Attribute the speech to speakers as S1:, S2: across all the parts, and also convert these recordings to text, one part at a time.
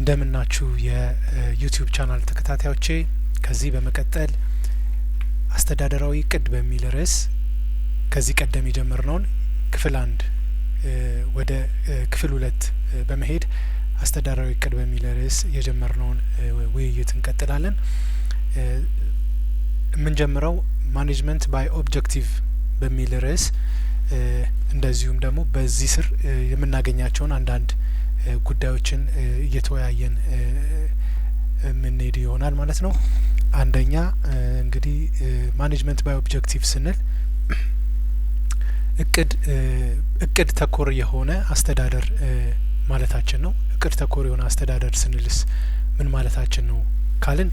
S1: እንደምናችሁ የዩቲዩብ ቻናል ተከታታዮቼ ከዚህ በመቀጠል አስተዳደራዊ እቅድ በሚል ርዕስ ከዚህ ቀደም የጀመርነውን ክፍል 1 ወደ ክፍል 2 በመሄድ አስተዳደራዊ እቅድ በሚል ርዕስ የጀመርነውን ውይይት እንቀጥላለን። የምንጀምረው ማኔጅመንት ባይ ኦብጀክቲቭ በሚል ርዕስ እንደዚሁም ደግሞ በዚህ ስር የምናገኛቸውን አንዳንድ ጉዳዮችን እየተወያየን የምንሄድ ይሆናል ማለት ነው። አንደኛ እንግዲህ ማኔጅመንት ባይ ኦብጀክቲቭ ስንል እቅድ ተኮር የሆነ አስተዳደር ማለታችን ነው። እቅድ ተኮር የሆነ አስተዳደር ስንልስ ምን ማለታችን ነው ካልን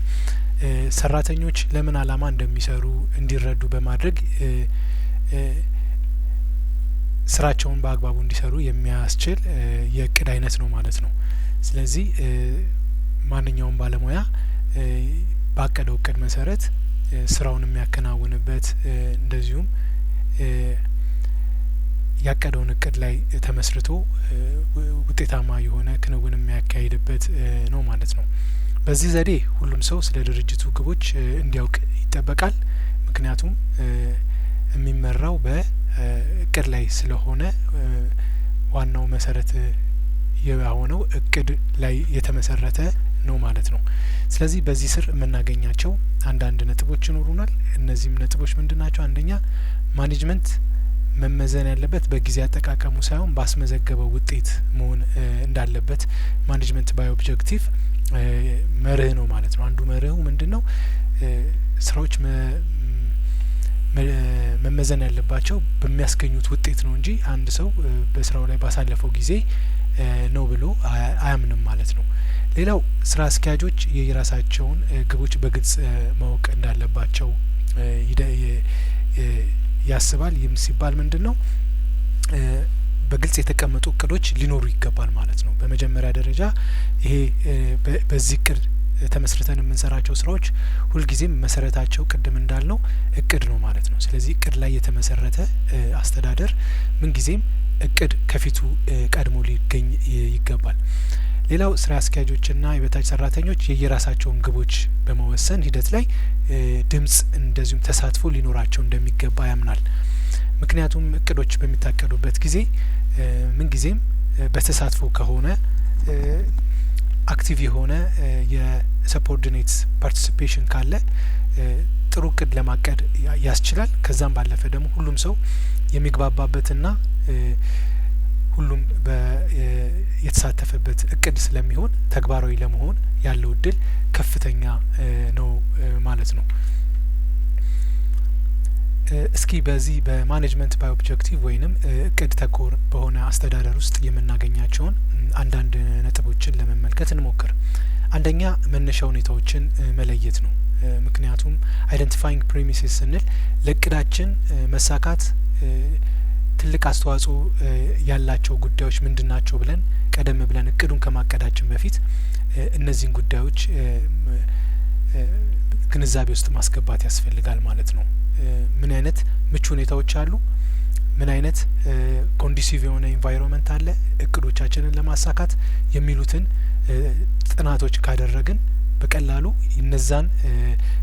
S1: ሰራተኞች ለምን አላማ እንደሚሰሩ እንዲረዱ በማድረግ ስራቸውን በአግባቡ እንዲሰሩ የሚያስችል የእቅድ አይነት ነው ማለት ነው። ስለዚህ ማንኛውም ባለሙያ ባቀደው እቅድ መሰረት ስራውን የሚያከናውንበት እንደዚሁም ያቀደውን እቅድ ላይ ተመስርቶ ውጤታማ የሆነ ክንውን የሚያካሂድበት ነው ማለት ነው። በዚህ ዘዴ ሁሉም ሰው ስለ ድርጅቱ ግቦች እንዲያውቅ ይጠበቃል። ምክንያቱም የሚመራው በእቅድ ላይ ስለሆነ ዋናው መሰረት የሆነው እቅድ ላይ የተመሰረተ ነው ማለት ነው። ስለዚህ በዚህ ስር የምናገኛቸው አንዳንድ ነጥቦች ይኖሩናል። እነዚህም ነጥቦች ምንድናቸው? አንደኛ ማኔጅመንት መመዘን ያለበት በጊዜ አጠቃቀሙ ሳይሆን ባስመዘገበው ውጤት መሆን እንዳለበት ማኔጅመንት ባይ ኦብጀክቲቭ መርህ ነው ማለት ነው። አንዱ መርሁ ምንድነው? ስራዎች መመዘን ያለባቸው በሚያስገኙት ውጤት ነው እንጂ አንድ ሰው በስራው ላይ ባሳለፈው ጊዜ ነው ብሎ አያምንም ማለት ነው። ሌላው ስራ አስኪያጆች የራሳቸውን ግቦች በግልጽ ማወቅ እንዳለባቸው ያስባል። ይህም ሲባል ምንድነው? በግልጽ የተቀመጡ እቅዶች ሊኖሩ ይገባል ማለት ነው። በመጀመሪያ ደረጃ ይሄ በዚህ እቅድ ተመስርተን የምንሰራቸው ስራዎች ሁልጊዜም መሰረታቸው ቅድም እንዳልነው እቅድ ነው ማለት ነው። ስለዚህ እቅድ ላይ የተመሰረተ አስተዳደር ምንጊዜም እቅድ ከፊቱ ቀድሞ ሊገኝ ይገባል። ሌላው ስራ አስኪያጆችና የበታች ሰራተኞች የየራሳቸውን ግቦች በመወሰን ሂደት ላይ ድምጽ እንደዚሁም ተሳትፎ ሊኖራቸው እንደሚገባ ያምናል። ምክንያቱም እቅዶች በሚታቀዱበት ጊዜ ምንጊዜም በተሳትፎ ከሆነ አክቲቭ የሆነ የሰፖርዲኔት ፓርቲሲፔሽን ካለ ጥሩ እቅድ ለማቀድ ያስችላል። ከዛም ባለፈ ደግሞ ሁሉም ሰው የሚግባባበትና ሁሉም የተሳተፈበት እቅድ ስለሚሆን ተግባራዊ ለመሆን ያለው እድል ከፍተኛ ነው ማለት ነው። እስኪ በዚህ በማኔጅመንት ባይ ኦብጀክቲቭ ወይንም እቅድ ተኮር በሆነ አስተዳደር ውስጥ የምናገኛቸውን አንዳንድ ነጥቦችን ለመመልከት እንሞክር። አንደኛ መነሻ ሁኔታዎችን መለየት ነው። ምክንያቱም አይደንቲፋይንግ ፕሪሚሲስ ስንል ለእቅዳችን መሳካት ትልቅ አስተዋጽኦ ያላቸው ጉዳዮች ምንድናቸው ብለን ቀደም ብለን እቅዱን ከማቀዳችን በፊት እነዚህን ጉዳዮች ግንዛቤ ውስጥ ማስገባት ያስፈልጋል ማለት ነው። ምን አይነት ምቹ ሁኔታዎች አሉ? ምን አይነት ኮንዲሲቭ የሆነ ኢንቫይሮንመንት አለ እቅዶቻችንን ለማሳካት የሚሉትን ጥናቶች ካደረግን በቀላሉ እነዛን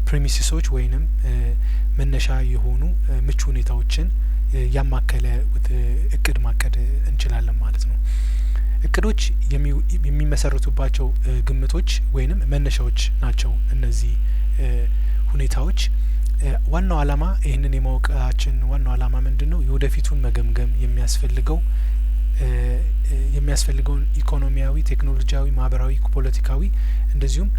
S1: ፕሪሚሲሶች ወይንም መነሻ የሆኑ ምቹ ሁኔታዎችን ያማከለ እቅድ ማቀድ እንችላለን ማለት ነው። እቅዶች የሚመሰረቱባቸው ግምቶች ወይንም መነሻዎች ናቸው። እነዚህ ሁኔታዎች ዋናው አላማ ይህንን የማወቃችን ዋናው አላማ ምንድነው? የወደፊቱን መገምገም የሚያስፈልገውን ኢኮኖሚያዊ፣ ቴክኖሎጂያዊ፣ ማህበራዊ፣ ፖለቲካዊ እንደዚሁም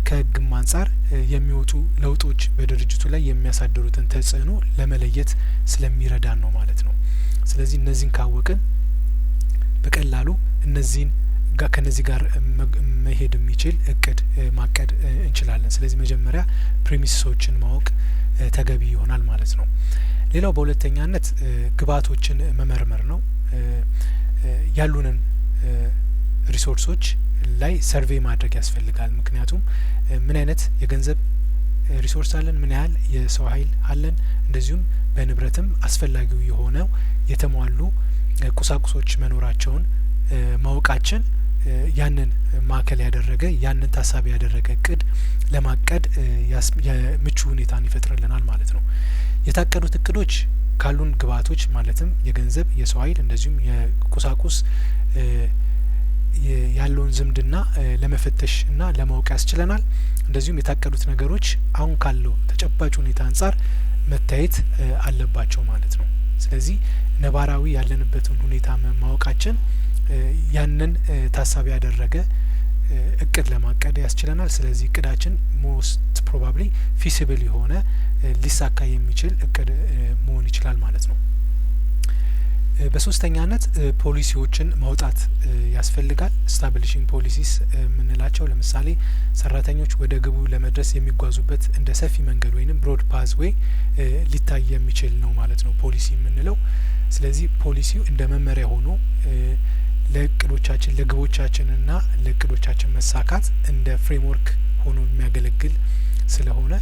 S1: ከህግም አንጻር የሚወጡ ለውጦች በድርጅቱ ላይ የሚያሳድሩትን ተጽዕኖ ለመለየት ስለሚረዳን ነው ማለት ነው። ስለዚህ እነዚህን ካወቅን በቀላሉ ከነዚህ ጋር መሄድ የሚችል እቅድ ማቀድ እንችላለን። ስለዚህ መጀመሪያ ፕሪሚሲሶችን ማወቅ ተገቢ ይሆናል ማለት ነው። ሌላው በሁለተኛነት ግብዓቶችን መመርመር ነው። ያሉንን ሪሶርሶች ላይ ሰርቬይ ማድረግ ያስፈልጋል። ምክንያቱም ምን አይነት የገንዘብ ሪሶርስ አለን፣ ምን ያህል የሰው ኃይል አለን፣ እንደዚሁም በንብረትም አስፈላጊው የሆነው የተሟሉ ቁሳቁሶች መኖራቸውን ማወቃችን ያንን ማዕከል ያደረገ ያንን ታሳቢ ያደረገ እቅድ ለማቀድ ምቹ ሁኔታን ይፈጥርልናል ማለት ነው። የታቀዱት እቅዶች ካሉን ግብአቶች ማለትም የገንዘብ፣ የሰው ኃይል እንደዚሁም የቁሳቁስ ያለውን ዝምድና ለመፈተሽ እና ለማወቅ ያስችለናል። እንደዚሁም የታቀዱት ነገሮች አሁን ካለው ተጨባጭ ሁኔታ አንጻር መታየት አለባቸው ማለት ነው። ስለዚህ ነባራዊ ያለንበትን ሁኔታ ማወቃችን ያንን ታሳቢ ያደረገ እቅድ ለማቀድ ያስችለናል። ስለዚህ እቅዳችን ሞስት ፕሮባብሊ ፊሲብል የሆነ ሊሳካ የሚችል እቅድ መሆን ይችላል ማለት ነው። በሶስተኛነት ፖሊሲዎችን ማውጣት ያስፈልጋል። ስታብሊሽንግ ፖሊሲስ የምንላቸው ለምሳሌ ሰራተኞች ወደ ግቡ ለመድረስ የሚጓዙበት እንደ ሰፊ መንገድ ወይንም ብሮድ ፓዝዌይ ሊታይ የሚችል ነው ማለት ነው ፖሊሲ የምንለው። ስለዚህ ፖሊሲው እንደ መመሪያ ሆኖ ለእቅዶቻችን ለግቦቻችንና ለእቅዶቻችን መሳካት እንደ ፍሬምወርክ ሆኖ የሚያገለግል ስለሆነ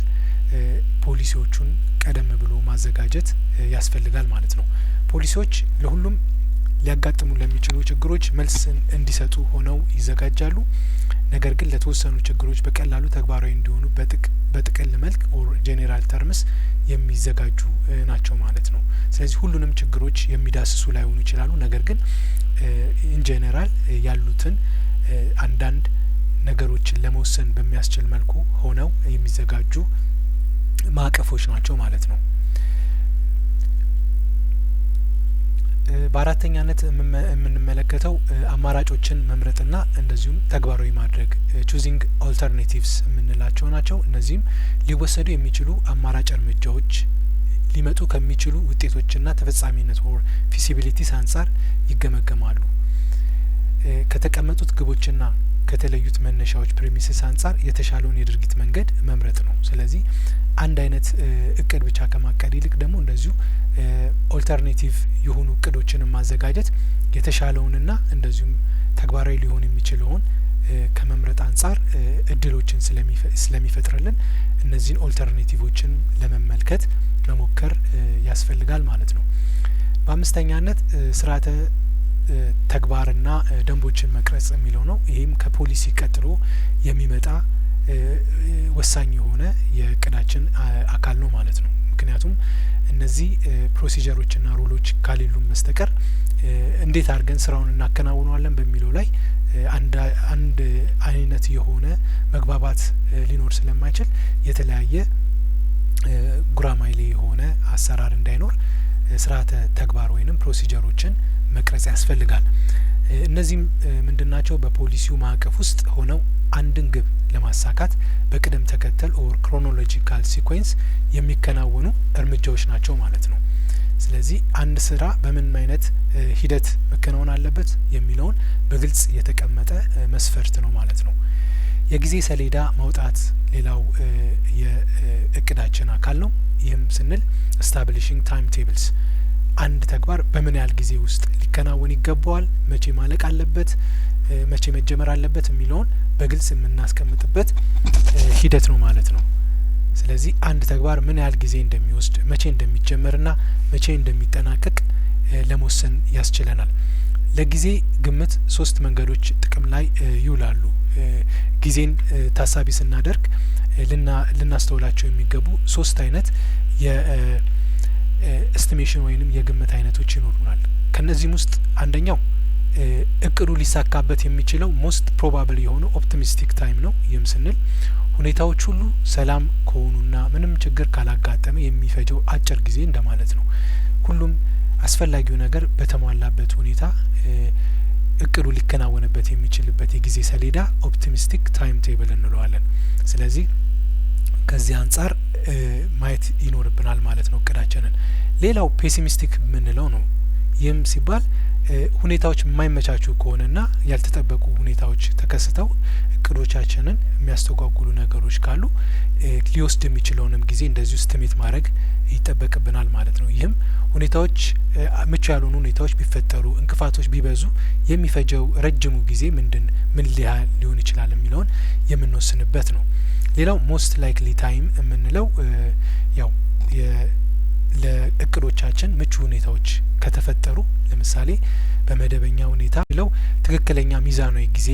S1: ፖሊሲዎቹን ቀደም ብሎ ማዘጋጀት ያስፈልጋል ማለት ነው። ፖሊሲዎች ለሁሉም ሊያጋጥሙ ለሚችሉ ችግሮች መልስን እንዲሰጡ ሆነው ይዘጋጃሉ። ነገር ግን ለተወሰኑ ችግሮች በቀላሉ ተግባራዊ እንዲሆኑ በጥቅል መልክ ኦር ጄኔራል ተርምስ የሚዘጋጁ ናቸው ማለት ነው። ስለዚህ ሁሉንም ችግሮች የሚዳስሱ ላይሆኑ ይችላሉ። ነገር ግን ኢን ጄኔራል ያሉትን አንዳንድ ነገሮችን ለመወሰን በሚያስችል መልኩ ሆነው የሚዘጋጁ ማዕቀፎች ናቸው ማለት ነው። በአራተኛነት የምንመለከተው አማራጮችን መምረጥና እንደዚሁም ተግባራዊ ማድረግ ቹዚንግ ኦልተርኔቲቭስ የምንላቸው ናቸው። እነዚህም ሊወሰዱ የሚችሉ አማራጭ እርምጃዎች ሊመጡ ከሚችሉ ውጤቶችና ተፈጻሚነት ኦር ፊሲቢሊቲስ አንጻር ይገመገማሉ። ከተቀመጡት ግቦችና ከተለዩት መነሻዎች ፕሬሚስስ አንጻር የተሻለውን የድርጊት መንገድ መምረጥ ነው። ስለዚህ አንድ አይነት እቅድ ብቻ ከማቀድ ይልቅ ደግሞ እንደዚሁ ኦልተርኔቲቭ የሆኑ እቅዶችን ማዘጋጀት የተሻለውንና እንደዚሁም ተግባራዊ ሊሆን የሚችለውን ከመምረጥ አንጻር እድሎችን ስለሚፈጥርልን እነዚህን ኦልተርኔቲቮችን ለመመልከት መሞከር ያስፈልጋል ማለት ነው። በአምስተኛነት ስርዓተ ተግባርና ደንቦችን መቅረጽ የሚለው ነው። ይህም ከፖሊሲ ቀጥሎ የሚመጣ ወሳኝ የሆነ የእቅዳችን አካል ነው ማለት ነው። ምክንያቱም እነዚህ ፕሮሲጀሮችና ሩሎች ካሌሉን በስተቀር እንዴት አድርገን ስራውን እናከናውነዋለን በሚለው ላይ አንድ አይነት የሆነ መግባባት ሊኖር ስለማይችል የተለያየ ጉራማይሌ የሆነ አሰራር እንዳይኖር ስርዓተ ተግባር ወይንም ፕሮሲጀሮችን መቅረጽ ያስፈልጋል። እነዚህም ምንድናቸው? በፖሊሲው ማዕቀፍ ውስጥ ሆነው አንድን ግብ ለማሳካት በቅደም ተከተል ኦር ክሮኖሎጂካል ሲኮንስ የሚከናወኑ እርምጃዎች ናቸው ማለት ነው። ስለዚህ አንድ ስራ በምን አይነት ሂደት መከናወን አለበት የሚለውን በግልጽ የተቀመጠ መስፈርት ነው ማለት ነው። የጊዜ ሰሌዳ ማውጣት ሌላው የእቅዳችን አካል ነው። ይህም ስንል ስታብሊሽንግ ታይም ቴብልስ አንድ ተግባር በምን ያህል ጊዜ ውስጥ ሊከናወን ይገባዋል፣ መቼ ማለቅ አለበት፣ መቼ መጀመር አለበት የሚለውን በግልጽ የምናስቀምጥበት ሂደት ነው ማለት ነው። ስለዚህ አንድ ተግባር ምን ያህል ጊዜ እንደሚወስድ፣ መቼ እንደሚጀመርና መቼ እንደሚጠናቀቅ ለመወሰን ያስችለናል። ለጊዜ ግምት 3 መንገዶች ጥቅም ላይ ይውላሉ። ጊዜን ታሳቢ ስናደርግ ልናስተውላቸው የሚገቡ 3 አይነት የኤስቲሜሽን ወይንም የግምት አይነቶች ይኖሩናል። ከነዚህም ውስጥ አንደኛው እቅዱ ሊሳካበት የሚችለው ሞስት ፕሮባብል የሆነው ኦፕቲሚስቲክ ታይም ነው። ይህም ስንል ሁኔታዎች ሁሉ ሰላም ከሆኑና ምንም ችግር ካላጋጠመ የሚፈጀው አጭር ጊዜ እንደማለት ነው። ሁሉም አስፈላጊው ነገር በተሟላበት ሁኔታ እቅዱ ሊከናወንበት የሚችልበት የጊዜ ሰሌዳ ኦፕቲሚስቲክ ታይም ቴብል እንለዋለን። ስለዚህ ከዚህ አንጻር ማየት ይኖርብናል ማለት ነው እቅዳችንን። ሌላው ፔሲሚስቲክ የምንለው ነው። ይህም ሲባል ሁኔታዎች የማይመቻቹ ከሆነና ያልተጠበቁ ሁኔታዎች ተከስተው እቅዶቻችንን የሚያስተጓጉሉ ነገሮች ካሉ ሊወስድ የሚችለውንም ጊዜ እንደዚሁ ስቲሜት ማድረግ ይጠበቅብናል ማለት ነው። ይህም ሁኔታዎች ምቹ ያልሆኑ ሁኔታዎች ቢፈጠሩ፣ እንቅፋቶች ቢበዙ የሚፈጀው ረጅሙ ጊዜ ምን ሊሆን ይችላል የሚለውን የምንወስንበት ነው። ሌላው ሞስት ላይክሊ ታይም የምንለው ያው ለእቅዶቻችን ምቹ ሁኔታዎች ከተፈጠሩ ለምሳሌ በመደበኛ ሁኔታ ለው ትክክለኛ ሚዛናዊ ጊዜ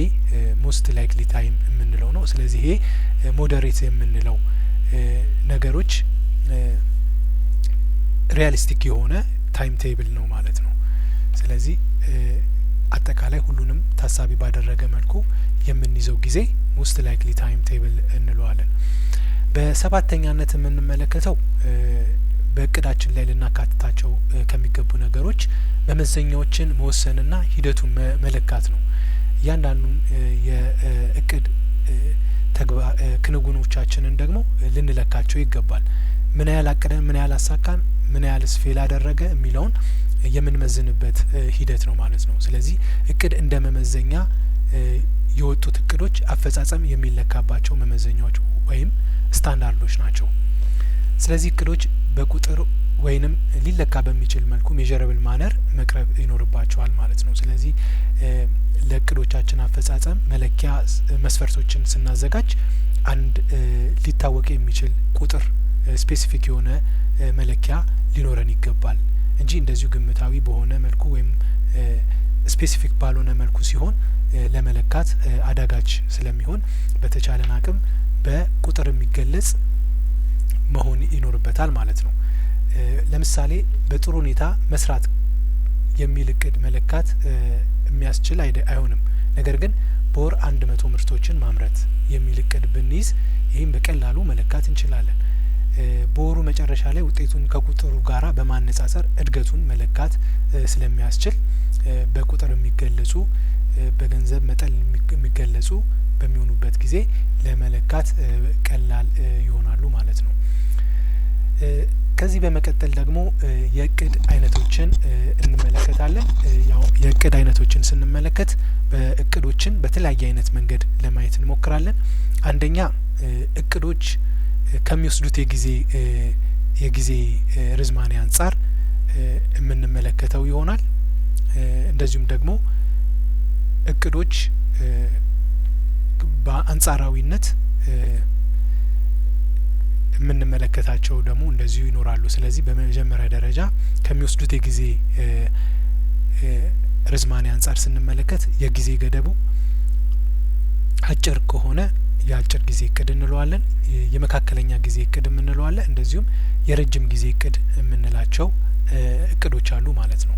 S1: ሞስት ላይክሊ ታይም የምንለው ነው። ስለዚህ ይሄ ሞዴሬት የምንለው ነገሮች ሪያሊስቲክ የሆነ ታይም ቴብል ነው ማለት ነው። ስለዚህ አጠቃላይ ሁሉንም ታሳቢ ባደረገ መልኩ የምንይዘው ጊዜ ሞስት ላይክሊ ታይም ቴብል እንለዋለን። በሰባተኛነት የምንመለከተው በእቅዳችን ላይ ልናካትታቸው ከሚገቡ ነገሮች መመዘኛዎችን መወሰንና ሂደቱን መለካት ነው። እያንዳንዱን የእቅድ ክንውኖቻችንን ደግሞ ልንለካቸው ይገባል። ምን ያህል አቅደን ምን ያህል አሳካን፣ ምን ያህልስ ፌል አደረገ የሚለውን የምንመዝንበት ሂደት ነው ማለት ነው። ስለዚህ እቅድ እንደ መመዘኛ የወጡት እቅዶች አፈጻጸም የሚለካባቸው መመዘኛዎች ወይም ስታንዳርዶች ናቸው። ስለዚህ እቅዶች በቁጥር ወይንም ሊለካ በሚችል መልኩ ሜዠረብል ማነር መቅረብ ይኖርባቸዋል ማለት ነው። ስለዚህ ለእቅዶቻችን አፈጻጸም መለኪያ መስፈርቶችን ስናዘጋጅ አንድ ሊታወቅ የሚችል ቁጥር ስፔሲፊክ የሆነ መለኪያ ሊኖረን ይገባል እንጂ እንደዚሁ ግምታዊ በሆነ መልኩ ወይም ስፔሲፊክ ባልሆነ መልኩ ሲሆን ለመለካት አዳጋች ስለሚሆን በተቻለን አቅም በቁጥር የሚገለጽ መሆን ይኖርበታል ማለት ነው። ለምሳሌ በጥሩ ሁኔታ መስራት የሚል እቅድ መለካት የሚያስችል አይሆንም። ነገር ግን በወር 100 ምርቶችን ማምረት የሚል እቅድ ብንይዝ ይህም በቀላሉ መለካት እንችላለን። በወሩ መጨረሻ ላይ ውጤቱን ከቁጥሩ ጋራ በማነጻጸር እድገቱን መለካት ስለሚያስችል በቁጥር የሚገለጹ በገንዘብ መጠን የሚገለጹ በሚሆኑበት ጊዜ ለመለካት ቀላል ይሆናሉ ማለት ነው። ከዚህ በመቀጠል ደግሞ የእቅድ አይነቶችን እንመለከታለን። ያው የእቅድ አይነቶችን ስንመለከት በእቅዶችን በተለያየ አይነት መንገድ ለማየት እንሞክራለን። አንደኛ እቅዶች ከሚወስዱት የጊዜ ርዝማኔ አንጻር የምንመለከተው ይሆናል። እንደዚሁም ደግሞ እቅዶች በአንጻራዊነት የምንመለከታቸው ደግሞ እንደዚሁ ይኖራሉ። ስለዚህ በመጀመሪያ ደረጃ ከሚወስዱት የጊዜ ርዝማኔ አንጻር ስንመለከት የጊዜ ገደቡ አጭር ከሆነ የአጭር ጊዜ እቅድ እንለዋለን። የመካከለኛ ጊዜ እቅድ የምንለዋለን። እንደዚሁም የረጅም ጊዜ እቅድ የምንላቸው እቅዶች አሉ ማለት ነው።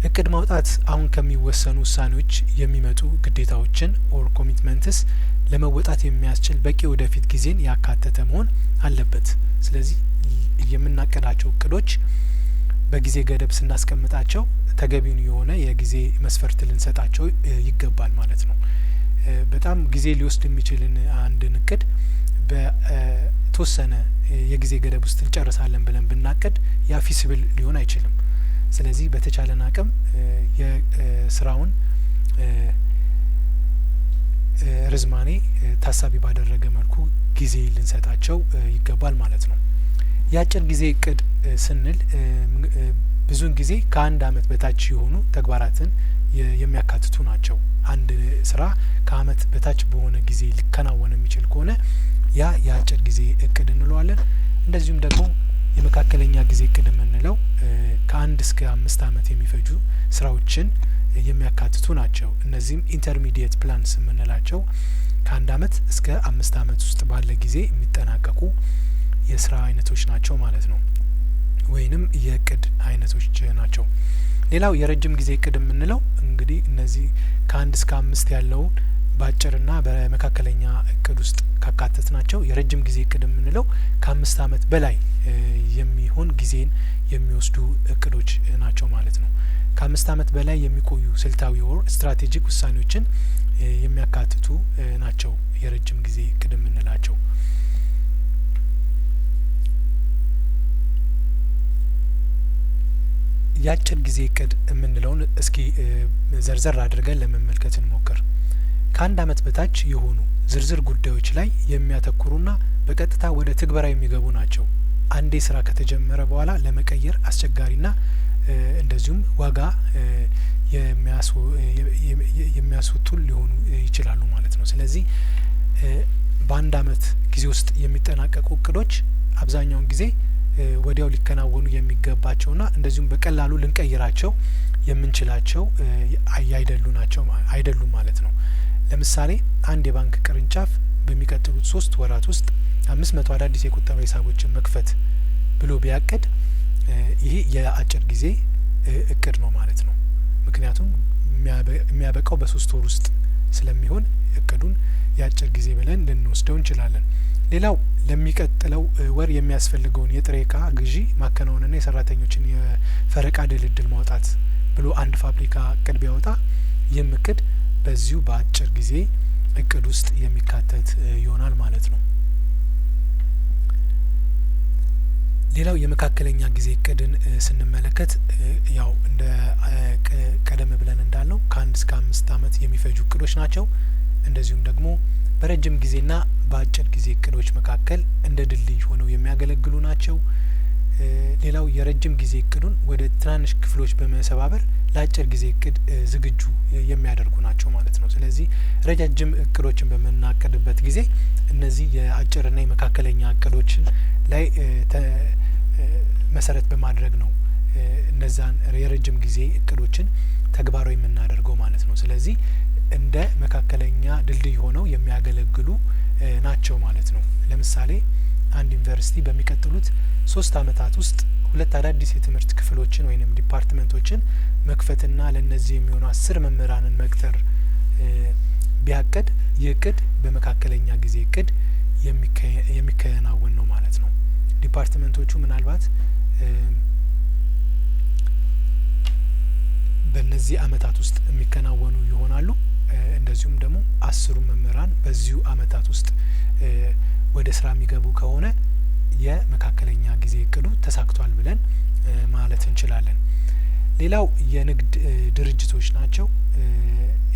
S1: እቅድ ማውጣት አሁን ከሚወሰኑ ውሳኔዎች የሚመጡ ግዴታዎችን ኦር ኮሚትመንትስ ለመወጣት የሚያስችል በቂ ወደፊት ጊዜን ያካተተ መሆን አለበት። ስለዚህ የምናቅዳቸው እቅዶች በጊዜ ገደብ ስናስቀምጣቸው ተገቢውን የሆነ የጊዜ መስፈርት ልንሰጣቸው ይገባል ማለት ነው። በጣም ጊዜ ሊወስድ የሚችልን አንድን እቅድ በተወሰነ የጊዜ ገደብ ውስጥ እንጨርሳለን ብለን ብናቅድ ያ ፊሲብል ሊሆን አይችልም። ስለዚህ በተቻለን አቅም የስራውን ርዝማኔ ታሳቢ ባደረገ መልኩ ጊዜ ልንሰጣቸው ይገባል ማለት ነው። የአጭር ጊዜ እቅድ ስንል ብዙውን ጊዜ ከአንድ አመት በታች የሆኑ ተግባራትን የሚያካትቱ ናቸው። አንድ ስራ ከአመት በታች በሆነ ጊዜ ሊከናወን የሚችል ከሆነ ያ የአጭር ጊዜ እቅድ እንለዋለን። እንደዚሁም ደግሞ የመካከለኛ ጊዜ እቅድ የምንለው ከ1 እስከ 5 አመት የሚፈጁ ስራዎችን የሚያካትቱ ናቸው። እነዚህም ኢንተርሚዲየት ፕላንስ የምንላቸው ከ1 አመት እስከ 5 አመት ውስጥ ባለ ጊዜ የሚጠናቀቁ የስራ አይነቶች ናቸው ማለት ነው፣ ወይንም የእቅድ አይነቶች ናቸው። ሌላው የረጅም ጊዜ እቅድ የምንለው እንግዲህ እነዚህ ከ1 እስከ 5 ያለውን በአጭርና በመካከለኛ እቅድ ውስጥ ካካተት ናቸው። የረጅም ጊዜ እቅድ የምንለው ከ5 አመት በላይ የሚሆን ጊዜን የሚወስዱ እቅዶች ናቸው ማለት ነው። ከ5 አመት በላይ የሚቆዩ ስልታዊ ወር ስትራቴጂክ ውሳኔዎችን የሚያካትቱ ናቸው የረጅም ጊዜ እቅድ የምንላቸው። የአጭር ጊዜ እቅድ የምንለውን እስኪ ዘርዘር አድርገን ለመመልከት እንሞክር። ከ1 አመት በታች የሆኑ ዝርዝር ጉዳዮች ላይ የሚያተኩሩና በቀጥታ ወደ ትግበራ የሚገቡ ናቸው። አንዴ ስራ ከተጀመረ በኋላ ለመቀየር አስቸጋሪና እንደዚሁም ዋጋ የሚያስወጡ ሊሆኑ ይችላሉ ማለት ነው። ስለዚህ በ1 አመት ጊዜ ውስጥ የሚጠናቀቁ እቅዶች አብዛኛውን ጊዜ ወዲያው ሊከናወኑ የሚገባቸውና እንደዚሁም በቀላሉ ልንቀይራቸው የምንችላቸው አይደሉም ማለት ነው። ለምሳሌ አንድ የባንክ ቅርንጫፍ በሚቀጥሉት 3 ወራት ውስጥ 500 አዳዲስ የቁጠባ ሂሳቦችን መክፈት ብሎ ቢያቅድ ይሄ የአጭር ጊዜ እቅድ ነው ማለት ነው። ምክንያቱም የሚያበቃው በ3 ወር ውስጥ ስለሚሆን እቅዱን የአጭር ጊዜ ብለን ልንወስደው እንችላለን። ሌላው ለሚቀጥለው ወር የሚያስፈልገውን የጥሬ እቃ ግዢ ማከናወንና የሰራተኞችን የፈረቃ ድልድል ማውጣት ብሎ አንድ ፋብሪካ እቅድ ቢያወጣ ይህም እቅድ በዚሁ በአጭር ጊዜ እቅድ ውስጥ የሚካተት ይሆናል ማለት ነው። ሌላው የመካከለኛ ጊዜ እቅድን ስንመለከት ያው እንደ ቀደም ብለን እንዳልነው ከ1 እስከ 5 አመት የሚፈጁ እቅዶች ናቸው። እንደዚሁም ደግሞ በረጅም ጊዜና በአጭር ጊዜ እቅዶች መካከል እንደ ድልድይ ሆነው የሚያገለግሉ ናቸው። ሌላው የረጅም ጊዜ እቅዱን ወደ ትናንሽ ክፍሎች በመሰባበር ለአጭር ጊዜ እቅድ ዝግጁ የሚያደርጉ ናቸው ማለት ነው። ስለዚህ ረጃጅም እቅዶችን በምናቅድበት ጊዜ እነዚህ የአጭርና የመካከለኛ እቅዶችን ላይ መሰረት በማድረግ ነው እነዛን የረጅም ጊዜ እቅዶችን ተግባራዊ የምናደርገው ማለት ነው። ስለዚህ እንደ መካከለኛ ድልድይ ሆነው የሚያገለግሉ ናቸው ማለት ነው። ለምሳሌ አንድ ዩኒቨርሲቲ በሚቀጥሉት 3 አመታት ውስጥ 2 አዳዲስ የትምህርት ክፍሎችን ወይም ዲፓርትመንቶችን መክፈትና ለነዚህ የሚሆኑ 10 መምህራንን መቅጠር ቢያቅድ ይህ እቅድ በመካከለኛ ጊዜ እቅድ የሚከናወን ነው ማለት ነው። ዲፓርትመንቶቹ ምናልባት በእነዚህ አመታት ውስጥ የሚከናወኑ ይሆናሉ። እንደዚሁም ደግሞ 10 መምህራን በዚሁ አመታት ውስጥ ወደ ስራ የሚገቡ ከሆነ የመካከለኛ ጊዜ እቅዱ ተሳክቷል ብለን ማለት እንችላለን። ሌላው የንግድ ድርጅቶች ናቸው።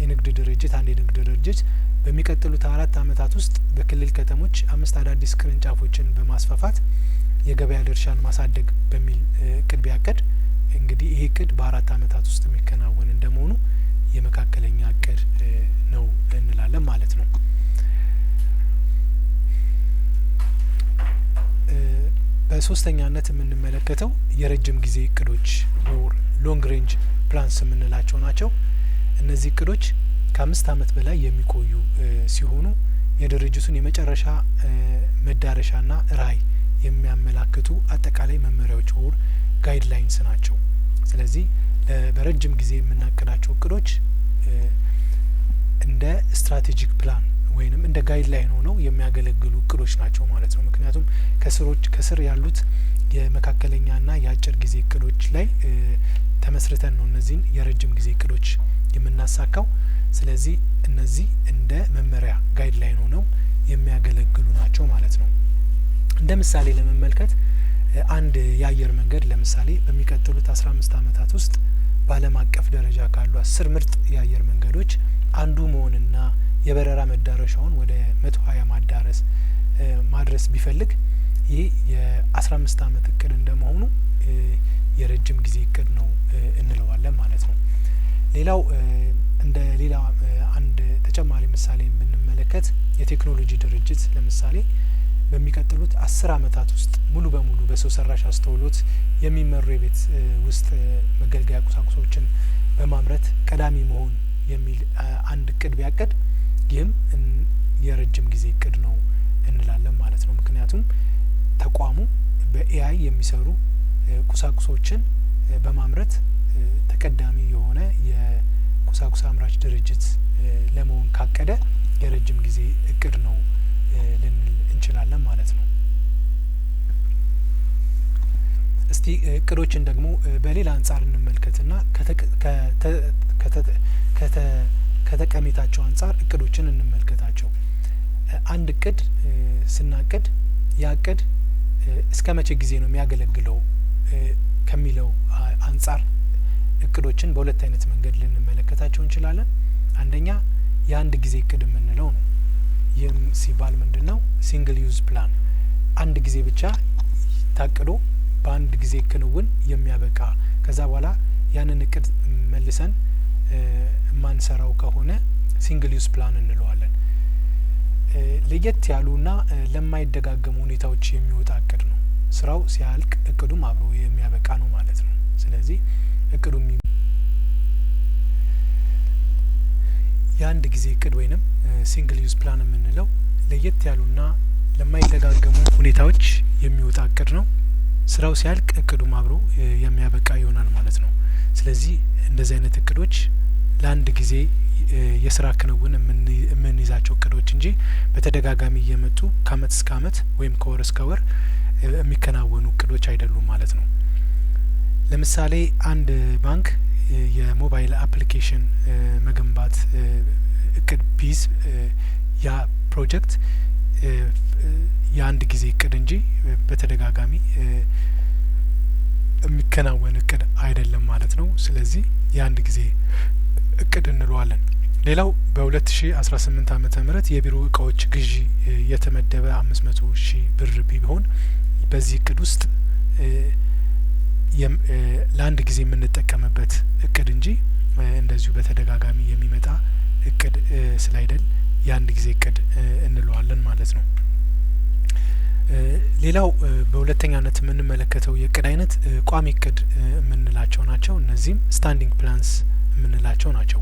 S1: የንግድ ድርጅት አንድ የንግድ ድርጅት በሚቀጥሉት 4 አመታት ውስጥ በክልል ከተሞች 5 አዳዲስ ቅርንጫፎችን በማስፋፋት የገበያ ድርሻን ማሳደግ በሚል እቅድ ቢያቅድ እንግዲህ ይሄ እቅድ በ4 አመታት ውስጥ የሚከናወን እንደመሆኑ የመካከለኛ እቅድ ነው እንላለን ማለት ነው። በሶስተኛነት የምንመለከተው የረጅም ጊዜ እቅዶች ሎንግ ሬንጅ ፕላንስ የምንላቸው ናቸው። እነዚህ እቅዶች ከ5 አመት በላይ የሚቆዩ ሲሆኑ የድርጅቱን የመጨረሻ መዳረሻና ራዕይ የሚያመላክቱ አጠቃላይ መመሪያዎች ወር ጋይድላይንስ ናቸው። ስለዚህ በረጅም ጊዜ የምናቅዳቸው እቅዶች እንደ ስትራቴጂክ ፕላን ወይንም እንደ ጋይድላይን ሆነው የሚያገለግሉ እቅዶች ናቸው ማለት ነው። ምክንያቱም ከስር ያሉት የመካከለኛና የአጭር ጊዜ እቅዶች ላይ ተመስርተን ነው እነዚህን የረጅም ጊዜ እቅዶች የምናሳካው። ስለዚህ እነዚህ እንደ መመሪያ ጋይድላይን ሆነው የሚያገለግሉ ናቸው ማለት ነው። እንደ ምሳሌ ለመመልከት አንድ የአየር መንገድ ለምሳሌ በሚቀጥሉት 15 አመታት ውስጥ በዓለም አቀፍ ደረጃ ካሉ 10 ምርጥ የአየር መንገዶች አንዱ መሆንና የበረራ መዳረሻውን ወደ 120 ማድረስ ቢፈልግ ይህ የ15 አመት እቅድ እንደመሆኑ የረጅም ጊዜ እቅድ ነው እንለዋለን ማለት ነው። ሌላው እንደ ሌላ አንድ ተጨማሪ ምሳሌ ብንመለከት የቴክኖሎጂ ድርጅት ለምሳሌ በሚቀጥሉት 10 አመታት ውስጥ ሙሉ በሙሉ በሰው ሰራሽ አስተውሎት የሚመሩ የቤት ውስጥ መገልገያ ቁሳቁሶችን በማምረት ቀዳሚ መሆን የሚል አንድ እቅድ ቢያቅድ ይህም የረጅም ጊዜ እቅድ ነው እንላለን ማለት ነው። ምክንያቱም ተቋሙ በኤአይ የሚሰሩ ቁሳቁሶችን በማምረት ተቀዳሚ የሆነ የቁሳቁስ አምራች ድርጅት ለመሆን ካቀደ የረጅም ጊዜ እቅድ ነው ልንል እንችላለን ማለት ነው። እስቲ እቅዶችን ደግሞ በሌላ አንጻር እንመልከትና ከጠቀሜታቸው አንጻር እቅዶችን እንመልከታቸው። አንድ እቅድ ስናቅድ ያ እቅድ እስከ መቼ ጊዜ ነው የሚያገለግለው ከሚለው አንጻር እቅዶችን በሁለት አይነት መንገድ ልንመለከታቸው እንችላለን። አንደኛ የአንድ ጊዜ እቅድ የምንለው ነው። ይህም ሲባል ምንድነው? ሲንግል ዩዝ ፕላን፣ አንድ ጊዜ ብቻ ታቅዶ በአንድ ጊዜ ክንውን የሚያበቃ ከዛ በኋላ ያንን እቅድ መልሰን ማንሰራው ከሆነ ሲንግል ዩዝ ፕላን እንለዋለን። ለየት ያሉና ለማይደጋገሙ ሁኔታዎች የሚወጣ እቅድ ነው። ስራው ሲያልቅ እቅዱም አብሮ የሚያበቃ ነው ማለት ነው። ስለዚህ እቅዱ የአንድ ጊዜ እቅድ ወይንም ሲንግል ዩዝ ፕላን የምንለው ለየት ያሉና ለማይደጋገሙ ሁኔታዎች የሚወጣ እቅድ ነው። ስራው ሲያልቅ እቅዱም አብሮ የሚያበቃ ይሆናል ማለት ነው። ስለዚህ እንደዚህ አይነት እቅዶች ለአንድ ጊዜ የስራ ክንውን የምንይዛቸው እቅዶች እንጂ በተደጋጋሚ እየመጡ ከአመት እስከ አመት ወይም ከወር እስከ ወር የሚከናወኑ እቅዶች አይደሉም ማለት ነው። ለምሳሌ አንድ ባንክ የሞባይል አፕሊኬሽን መገንባት እቅድ ቢይዝ ያ ፕሮጀክት የአንድ ጊዜ እቅድ እንጂ በተደጋጋሚ የሚከናወን እቅድ አይደለም ማለት ነው። ስለዚህ የአንድ ጊዜ እቅድ እንለዋለን። ሌላው በ2018 ዓመተ ምህረት የቢሮ እቃዎች ግዢ የተመደበ 500,000 ብር ቢሆን በዚህ እቅድ ውስጥ ለአንድ ጊዜ የምንጠቀምበት እቅድ እንጂ እንደዚሁ በተደጋጋሚ የሚመጣ እቅድ ስላይደል የአንድ ጊዜ እቅድ እንለዋለን ማለት ነው። ሌላው በሁለተኛነት የምንመለከተው የእቅድ አይነት ቋሚ እቅድ የምንላቸው ናቸው። እነዚህም ስታንዲንግ ፕላንስ የምንላቸው ናቸው።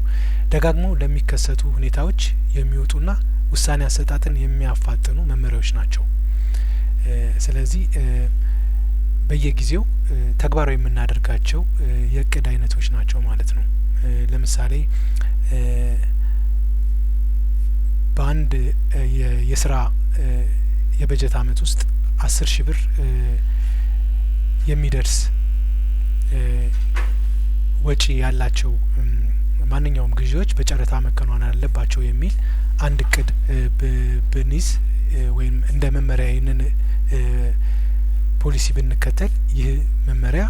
S1: ደጋግሞ ለሚከሰቱ ሁኔታዎች የሚወጡና ውሳኔ አሰጣጥን የሚያፋጥኑ መመሪያዎች ናቸው። ስለዚህ በየጊዜው ተግባራዊ የምናደርጋቸው የእቅድ አይነቶች ናቸው ማለት ነው። ለምሳሌ በአንድ የስራ የበጀት አመት ውስጥ 10,000 ብር የሚደርስ ወጪ ያላቸው ማንኛውም ግዢዎች በጨረታ መከናወን አለባቸው የሚል አንድ እቅድ ብንይዝ ወይም እንደ መመሪያ ይህንን ፖሊሲ ብንከተል ይህ መመሪያ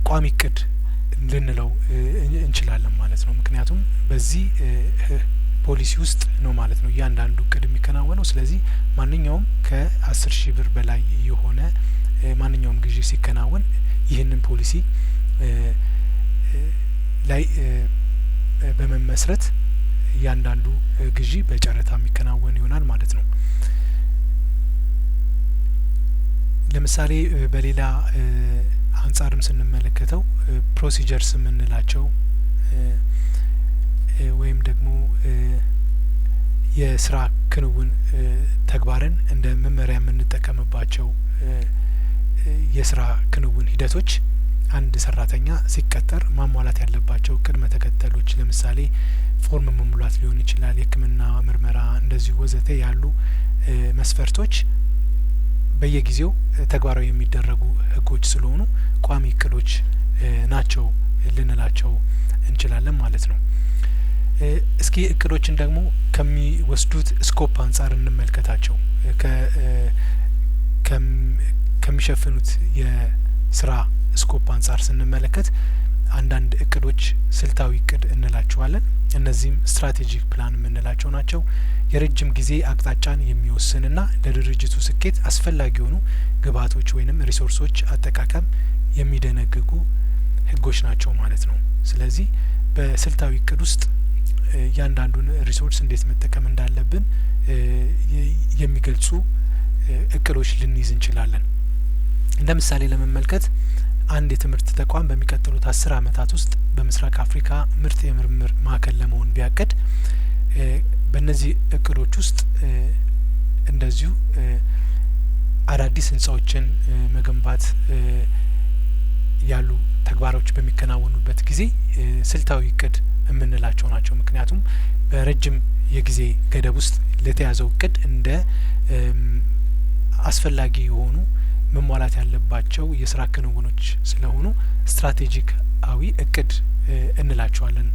S1: ቋሚ እቅድ ልንለው እንችላለን ማለት ነው። ምክንያቱም በዚህ ፖሊሲ ውስጥ ነው ማለት ነው እያንዳንዱ እቅድ የሚከናወነው። ስለዚህ ማንኛውም ከ10,000 ብር በላይ የሆነ ማንኛውም ግዢ ሲከናወን ይህንን ፖሊሲ ላይ በመመስረት እያንዳንዱ ግዢ በጨረታ የሚከናወን ይሆናል ማለት ነው። ለምሳሌ በሌላ አንጻርም ስንመለከተው ፕሮሲጀርስ የምንላቸው ወይም ደግሞ የስራ ክንውን ተግባርን እንደ መመሪያ የምንጠቀምባቸው የስራ ክንውን ሂደቶች አንድ ሰራተኛ ሲቀጠር ማሟላት ያለባቸው ቅድመ ተከተሎች ለምሳሌ ፎርም መሙላት ሊሆን ይችላል፣ የሕክምና ምርመራ እንደዚሁ ወዘተ ያሉ መስፈርቶች በየጊዜው ተግባራዊ የሚደረጉ ህጎች ስለሆኑ ቋሚ እቅዶች ናቸው ልንላቸው እንችላለን ማለት ነው። እስኪ እቅዶችን ደግሞ ከሚወስዱት ስኮፕ አንጻር እንመልከታቸው። ከሚሸፍኑት የስራ ስኮፕ አንጻር ስንመለከት አንዳንድ እቅዶች ስልታዊ እቅድ እንላቸዋለን። እነዚህም ስትራቴጂክ ፕላን የምንላቸው ናቸው። የረጅም ጊዜ አቅጣጫን የሚወስንና ለድርጅቱ ስኬት አስፈላጊ የሆኑ ግብዓቶች ወይንም ሪሶርሶች አጠቃቀም የሚደነግጉ ህጎች ናቸው ማለት ነው። ስለዚህ በስልታዊ እቅድ ውስጥ እያንዳንዱን ሪሶርስ እንዴት መጠቀም እንዳለብን የሚገልጹ እቅዶች ልንይዝ እንችላለን። እንደ ምሳሌ ለመመልከት አንድ የትምህርት ተቋም በሚቀጥሉት 10 አመታት ውስጥ በምስራቅ አፍሪካ ምርጥ የምርምር ማዕከል ለመሆን ቢያቅድ በእነዚህ እቅዶች ውስጥ እንደዚሁ አዳዲስ ህንጻዎችን መገንባት ያሉ ተግባሮች በሚከናወኑበት ጊዜ ስልታዊ እቅድ የምንላቸው ናቸው። ምክንያቱም በረጅም የጊዜ ገደብ ውስጥ ለተያዘው እቅድ እንደ አስፈላጊ የሆኑ መሟላት ያለባቸው የስራ ክንውኖች ስለሆኑ ስትራቴጂካዊ እቅድ እንላቸዋለን።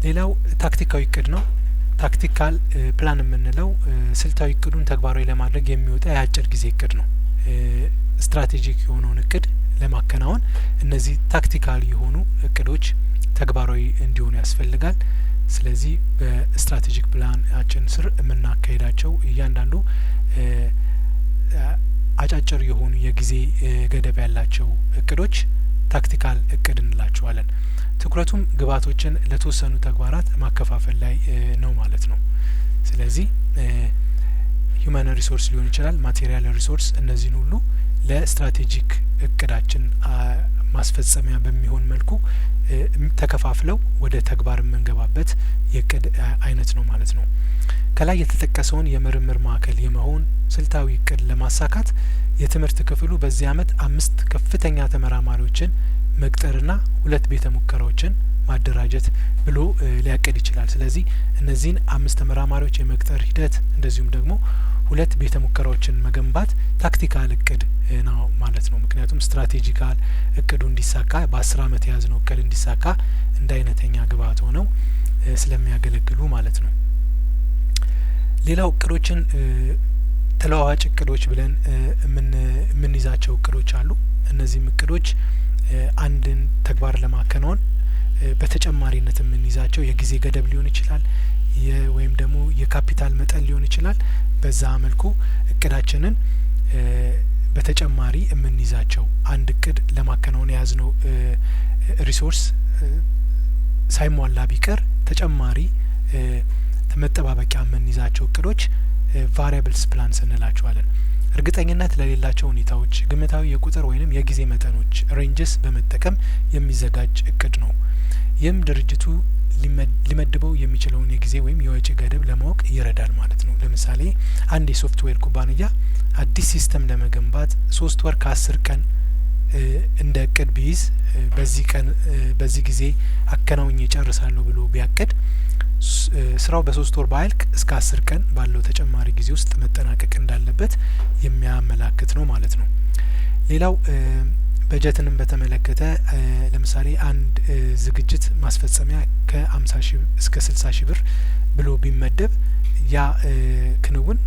S1: ሌላው ታክቲካዊ እቅድ ነው። ታክቲካል ፕላን የምንለው ስልታዊ እቅዱን ተግባራዊ ለማድረግ የሚወጣ የአጭር ጊዜ እቅድ ነው። ስትራቴጂክ የሆነውን እቅድ ለማከናወን እነዚህ ታክቲካል የሆኑ እቅዶች ተግባራዊ እንዲሆኑ ያስፈልጋል። ስለዚህ በስትራቴጂክ ፕላናችን ስር የምናካሄዳቸው እያንዳንዱ አጫጭር የሆኑ የጊዜ ገደብ ያላቸው እቅዶች ታክቲካል እቅድ እንላቸዋለን። ትኩረቱም ግብዓቶችን ለተወሰኑ ተግባራት ማከፋፈል ላይ ነው ማለት ነው። ስለዚህ ሂውማን ሪሶርስ ሊሆን ይችላል፣ ማቴሪያል ሪሶርስ። እነዚህን ሁሉ ለስትራቴጂክ እቅዳችን ማስፈጸሚያ በሚሆን መልኩ ተከፋፍለው ወደ ተግባር የምንገባበት የእቅድ አይነት ነው ማለት ነው። ከላይ የተጠቀሰውን የምርምር ማዕከል የመሆን ስልታዊ እቅድ ለማሳካት የትምህርት ክፍሉ በዚህ አመት 5 ከፍተኛ ተመራማሪዎችን መቅጠርና 2 ቤተ ሙከራዎችን ማደራጀት ብሎ ሊያቅድ ይችላል። ስለዚህ እነዚህን 5 ተመራማሪዎች የመቅጠር ሂደት እንደዚሁም ደግሞ 2 ቤተ ሙከራዎችን መገንባት ታክቲካል እቅድ ነው ማለት ነው። ምክንያቱም ስትራቴጂካል እቅዱ እንዲሳካ በ10 አመት የያዝነው እቅድ እንዲሳካ እንደ አይነተኛ ግብዓት ሆነው ስለሚያገለግሉ ማለት ነው። ሌላው እቅዶችን ተለዋዋጭ እቅዶች ብለን የምንይዛቸው እቅዶች አሉ። እነዚህም እቅዶች አንድን ተግባር ለማከናወን በተጨማሪነት የምንይዛቸው የጊዜ ገደብ ሊሆን ይችላል፣ ወይም ደግሞ የካፒታል መጠን ሊሆን ይችላል። በዛ መልኩ እቅዳችንን በተጨማሪ የምንይዛቸው አንድ እቅድ ለማከናወን የያዝነው ሪሶርስ ሳይሟላ ቢቀር ተጨማሪ መጠባበቂያ የምንይዛቸው እቅዶች ቫሪያብልስ ፕላንስ እንላቸዋለን። እርግጠኝነት ለሌላቸው ሁኔታዎች ግምታዊ የቁጥር ወይም የጊዜ መጠኖች ሬንጅስ በመጠቀም የሚዘጋጅ እቅድ ነው። ይህም ድርጅቱ ሊመድበው የሚችለውን የጊዜ ወይም የወጪ ገደብ ለማወቅ ይረዳል ማለት ነው። ለምሳሌ አንድ የሶፍትዌር ኩባንያ አዲስ ሲስተም ለመገንባት 3 ወር ከ10 ቀን እንደ እቅድ ቢይዝ በዚህ ጊዜ አከናውኜ እጨርሳለሁ ብሎ ቢያቅድ ስራው በ3 ወር ባያልቅ እስከ 10 ቀን ባለው ተጨማሪ ጊዜ ውስጥ መጠናቀቅ እንዳለበት የሚያመላክት ነው ማለት ነው። ሌላው በጀትንም በተመለከተ ለምሳሌ አንድ ዝግጅት ማስፈጸሚያ ከ50 ሺህ እስከ 60 ሺህ ብር ብሎ ቢመደብ ያ ክንውን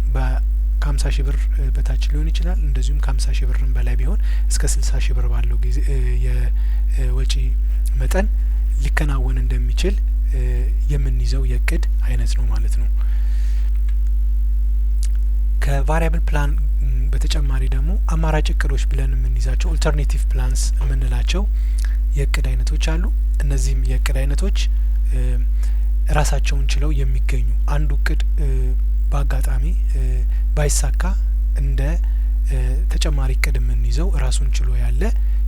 S1: ከ50 ሺህ ብር በታች ሊሆን ይችላል። እንደዚሁም ከ50 ሺህ ብርም በላይ ቢሆን እስከ 60 ሺህ ብር ባለው ጊዜ የወጪ መጠን ሊከናወን እንደሚችል የምንይዘው የእቅድ አይነት ነው ማለት ነው። ከቫሪያብል ፕላን በተጨማሪ ደግሞ አማራጭ እቅዶች ብለን የምንይዛቸው ኦልተርኔቲቭ ፕላንስ የምንላቸው የእቅድ አይነቶች አሉ። እነዚህም የእቅድ አይነቶች ራሳቸውን ችለው የሚገኙ አንዱ እቅድ በአጋጣሚ ባይሳካ እንደ ተጨማሪ እቅድ የምንይዘው ራሱን ችሎ ያለ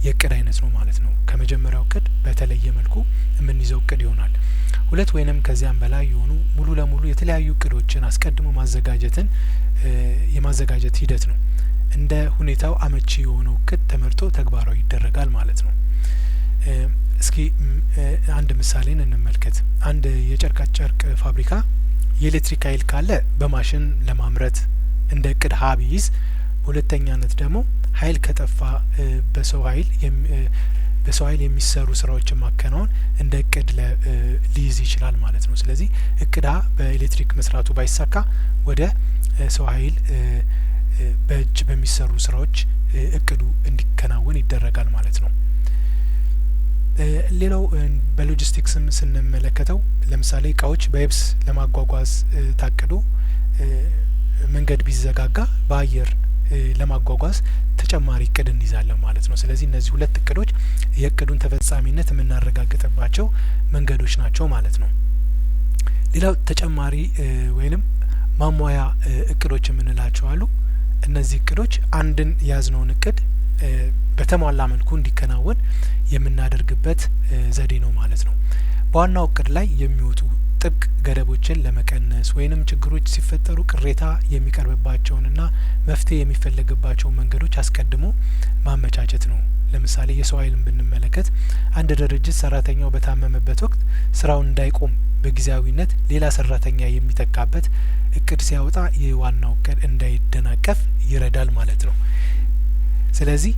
S1: የእቅድ አይነት ነው ማለት ነው። ከመጀመሪያው እቅድ በተለየ መልኩ የምንይዘው እቅድ ይሆናል። 2 ወይንም ከዚያም በላይ የሆኑ ሙሉ ለሙሉ የተለያዩ እቅዶችን አስቀድሞ ማዘጋጀትን የማዘጋጀት ሂደት ነው። እንደ ሁኔታው አመቺ የሆነው እቅድ ተመርጦ ተግባራዊ ይደረጋል ማለት ነው። እስኪ አንድ ምሳሌን እንመልከት። አንድ የጨርቃ ጨርቅ ፋብሪካ የኤሌክትሪክ ኃይል ካለ በማሽን ለማምረት እንደ እቅድ ሀ ቢይዝ፣ በሁለተኛነት ደግሞ ኃይል ከጠፋ በሰው ኃይል የሚሰሩ ስራዎችን ማከናወን እንደ እቅድ ሊይዝ ይችላል ማለት ነው። ስለዚህ እቅድ ሀ በኤሌክትሪክ መስራቱ ባይሳካ ወደ ሰው ኃይል በእጅ በሚሰሩ ስራዎች እቅዱ እንዲከናወን ይደረጋል ማለት ነው። ሌላው በሎጂስቲክስም ስንመለከተው ለምሳሌ እቃዎች በየብስ ለማጓጓዝ ታቅዶ መንገድ ቢዘጋጋ በአየር ለማጓጓዝ ተጨማሪ እቅድ እንይዛለን ማለት ነው። ስለዚህ እነዚህ 2 እቅዶች የእቅዱን ተፈጻሚነት የምናረጋግጥባቸው መንገዶች ናቸው ማለት ነው። ሌላው ተጨማሪ ወይንም ማሟያ እቅዶች የምንላቸው አሉ። እነዚህ እቅዶች አንድን የያዝነውን እቅድ በተሟላ መልኩ እንዲከናወን የምናደርግበት ዘዴ ነው ማለት ነው። በዋናው እቅድ ላይ የሚወጡ ጥብቅ ገደቦችን ለመቀነስ ወይንም ችግሮች ሲፈጠሩ ቅሬታ የሚቀርብባቸውንና መፍትሄ የሚፈለግባቸው መንገዶች አስቀድሞ ማመቻቸት ነው። ለምሳሌ የሰው ኃይልን ብንመለከት አንድ ድርጅት ሰራተኛው በታመመበት ወቅት ስራውን እንዳይቆም በጊዜያዊነት ሌላ ሰራተኛ የሚተካበት እቅድ ሲያወጣ የዋናው እቅድ እንዳይደናቀፍ ይረዳል ማለት ነው። ስለዚህ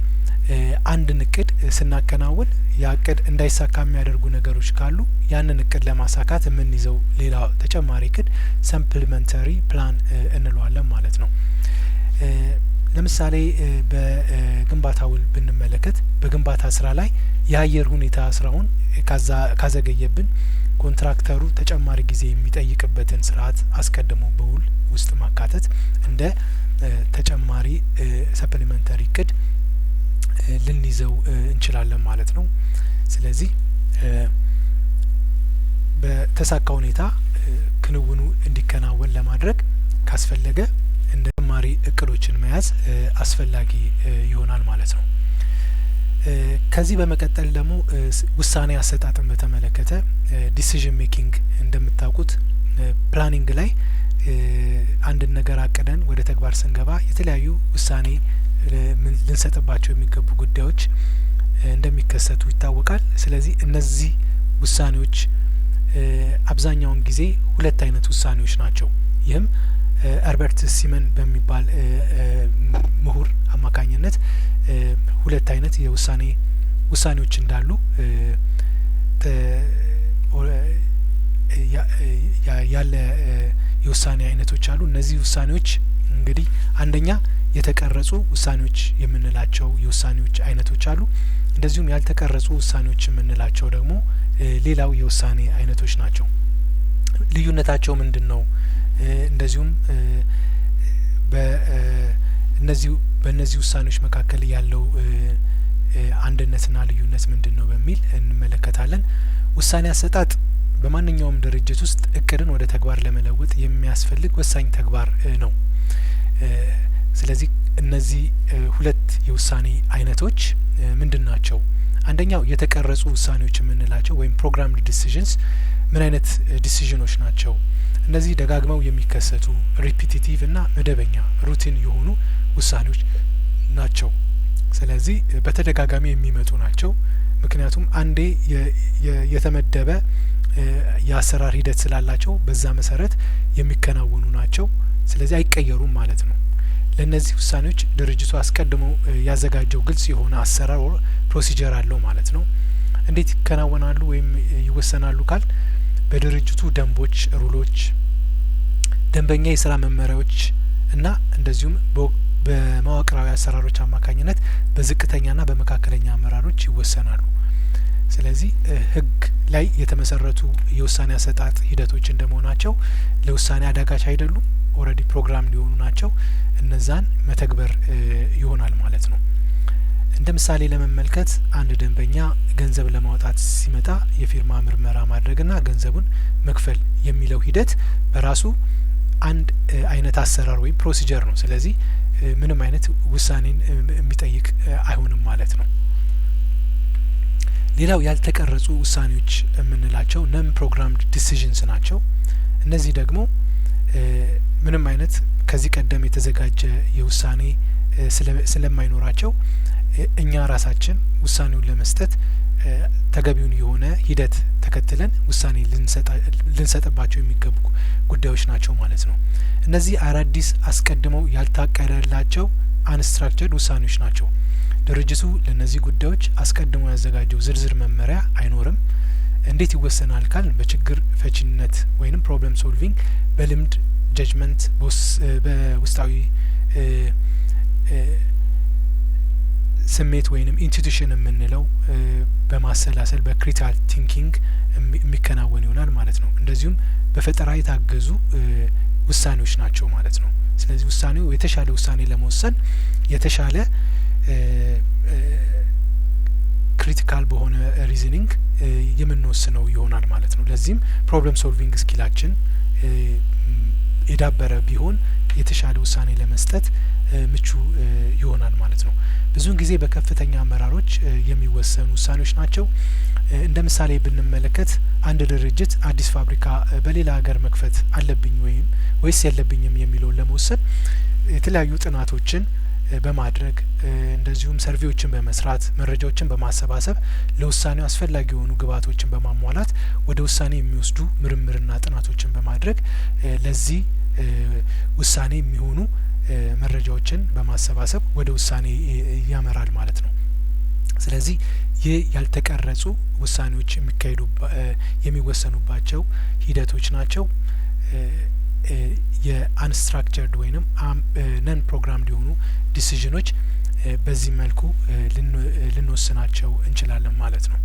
S1: አንድን እቅድ ስናከናውን ያ እቅድ እንዳይሳካ የሚያደርጉ ነገሮች ካሉ ያንን እቅድ ለማሳካት የምንይዘው ሌላ ተጨማሪ እቅድ ሰፕሊመንተሪ ፕላን እንለዋለን ማለት ነው። ለምሳሌ በግንባታ ውል ብንመለከት በግንባታ ስራ ላይ የአየር ሁኔታ ስራውን ካዘገየብን ኮንትራክተሩ ተጨማሪ ጊዜ የሚጠይቅበትን ስርዓት አስቀድሞ በውል ውስጥ ማካተት እንደ ተጨማሪ ሰፕሊመንተሪ እቅድ ልንይዘው እንችላለን ማለት ነው። ስለዚህ በተሳካ ሁኔታ ክንውኑ እንዲከናወን ለማድረግ ካስፈለገ እንደ እቅዶችን መያዝ አስፈላጊ ይሆናል ማለት ነው። ከዚህ በመቀጠል ደግሞ ውሳኔ አሰጣጥን በተመለከተ ዲሲዥን ሜኪንግ እንደምታውቁት ፕላኒንግ ላይ አንድን ነገር አቅደን ወደ ተግባር ስንገባ የተለያዩ ውሳኔ ልንሰጥባቸው የሚገቡ ጉዳዮች እንደሚከሰቱ ይታወቃል። ስለዚህ እነዚህ ውሳኔዎች አብዛኛውን ጊዜ ሁለት አይነት ውሳኔዎች ናቸው። ይህም አልበርት ሲመን በሚባል ምሁር አማካኝነት ሁለት አይነት ውሳኔዎች እንዳሉ ያለ የውሳኔ አይነቶች አሉ። እነዚህ ውሳኔዎች እንግዲህ አንደኛ የተቀረጹ ውሳኔዎች የምንላቸው የውሳኔዎች አይነቶች አሉ። እንደዚሁም ያልተቀረጹ ውሳኔዎች የምንላቸው ደግሞ ሌላው የውሳኔ አይነቶች ናቸው። ልዩነታቸው ምንድነው? እንደዚሁም በእነዚህ ውሳኔዎች መካከል ያለው አንድነትና ልዩነት ምንድነው በሚል እንመለከታለን። ውሳኔ አሰጣጥ በማንኛውም ድርጅት ውስጥ እቅድን ወደ ተግባር ለመለወጥ የሚያስፈልግ ወሳኝ ተግባር ነው። ስለዚህ እነዚህ ሁለት የውሳኔ አይነቶች ምንድን ናቸው? አንደኛው የተቀረጹ ውሳኔዎች የምንላቸው ወይም ፕሮግራምድ ዲሲዥንስ ምን አይነት ዲሲዥኖች ናቸው? እነዚህ ደጋግመው የሚከሰቱ ሪፒቲቲቭ እና መደበኛ ሩቲን የሆኑ ውሳኔዎች ናቸው። ስለዚህ በተደጋጋሚ የሚመጡ ናቸው። ምክንያቱም አንዴ የተመደበ የአሰራር ሂደት ስላላቸው በዛ መሰረት የሚከናወኑ ናቸው። ስለዚህ አይቀየሩም ማለት ነው። ለእነዚህ ውሳኔዎች ድርጅቱ አስቀድሞ ያዘጋጀው ግልጽ የሆነ አሰራር ፕሮሲጀር አለው ማለት ነው። እንዴት ይከናወናሉ ወይም ይወሰናሉ ካል በድርጅቱ ደንቦች፣ ሩሎች፣ ደንበኛ የስራ መመሪያዎች እና እንደዚሁም በመዋቅራዊ አሰራሮች አማካኝነት በዝቅተኛና በመካከለኛ አመራሮች ይወሰናሉ። ስለዚህ ህግ ላይ የተመሰረቱ የውሳኔ አሰጣጥ ሂደቶች እንደመሆናቸው ለውሳኔ አዳጋች አይደሉም። ኦልሬዲ ፕሮግራም ሊሆኑ ናቸው። እነዛን መተግበር ይሆናል ማለት ነው። እንደ ምሳሌ ለመመልከት አንድ ደንበኛ ገንዘብ ለማውጣት ሲመጣ የፊርማ ምርመራ ማድረግና ገንዘቡን መክፈል የሚለው ሂደት በራሱ አንድ አይነት አሰራር ወይም ፕሮሲጀር ነው። ስለዚህ ምንም አይነት ውሳኔን የሚጠይቅ አይሆንም ማለት ነው። ሌላው ያልተቀረጹ ውሳኔዎች የምንላቸው ነን ፕሮግራምድ ዲሲዥንስ ናቸው። እነዚህ ደግሞ ምንም አይነት ከዚህ ቀደም የተዘጋጀ የውሳኔ ስለማይኖራቸው እኛ ራሳችን ውሳኔውን ለመስጠት ተገቢውን የሆነ ሂደት ተከትለን ውሳኔ ልንሰጥባቸው የሚገቡ ጉዳዮች ናቸው ማለት ነው። እነዚህ አዳዲስ አስቀድመው ያልታቀደላቸው አንስትራክቸርድ ውሳኔዎች ናቸው። ድርጅቱ ለእነዚህ ጉዳዮች አስቀድሞ ያዘጋጀው ዝርዝር መመሪያ አይኖርም። እንዴት ይወሰናል ካል በችግር ፈቺነት ወይም ፕሮብለም ሶልቪንግ፣ በልምድ ጀጅመንት፣ በውስጣዊ ስሜት ወይንም ኢንቱዊሽን የምንለው በማሰላሰል በክሪቲካል ቲንኪንግ የሚከናወን ይሆናል ማለት ነው። እንደዚሁም በፈጠራ የታገዙ ውሳኔዎች ናቸው ማለት ነው። ስለዚህ ውሳኔው የተሻለ ውሳኔ ለመወሰን የተሻለ ክሪቲካል በሆነ ሪዝኒንግ የምንወስነው ይሆናል ማለት ነው። ለዚህም ፕሮብለም ሶልቪንግ ስኪላችን የዳበረ ቢሆን የተሻለ ውሳኔ ለመስጠት ምቹ ይሆናል ማለት ነው። ብዙውን ጊዜ በከፍተኛ አመራሮች የሚወሰኑ ውሳኔዎች ናቸው። እንደ ምሳሌ ብንመለከት አንድ ድርጅት አዲስ ፋብሪካ በሌላ ሀገር መክፈት አለብኝ ወይስ የለብኝም የሚለውን ለመወሰን የተለያዩ ጥናቶችን በማድረግ እንደዚሁም ሰርቬዎችን በመስራት መረጃዎችን በማሰባሰብ ለውሳኔው አስፈላጊ የሆኑ ግብዓቶችን በማሟላት ወደ ውሳኔ የሚወስዱ ምርምርና ጥናቶችን በማድረግ ለዚህ ውሳኔ የሚሆኑ መረጃዎችን በማሰባሰብ ወደ ውሳኔ ያመራል ማለት ነው። ስለዚህ ይህ ያልተቀረጹ ውሳኔዎች የሚወሰኑባቸው ሂደቶች ናቸው። የአንስትራክቸርድ ወይንም ነን ፕሮግራምድ የሆኑ ዲሲዥኖች በዚህ መልኩ ልንወስናቸው እንችላለን ማለት ነው።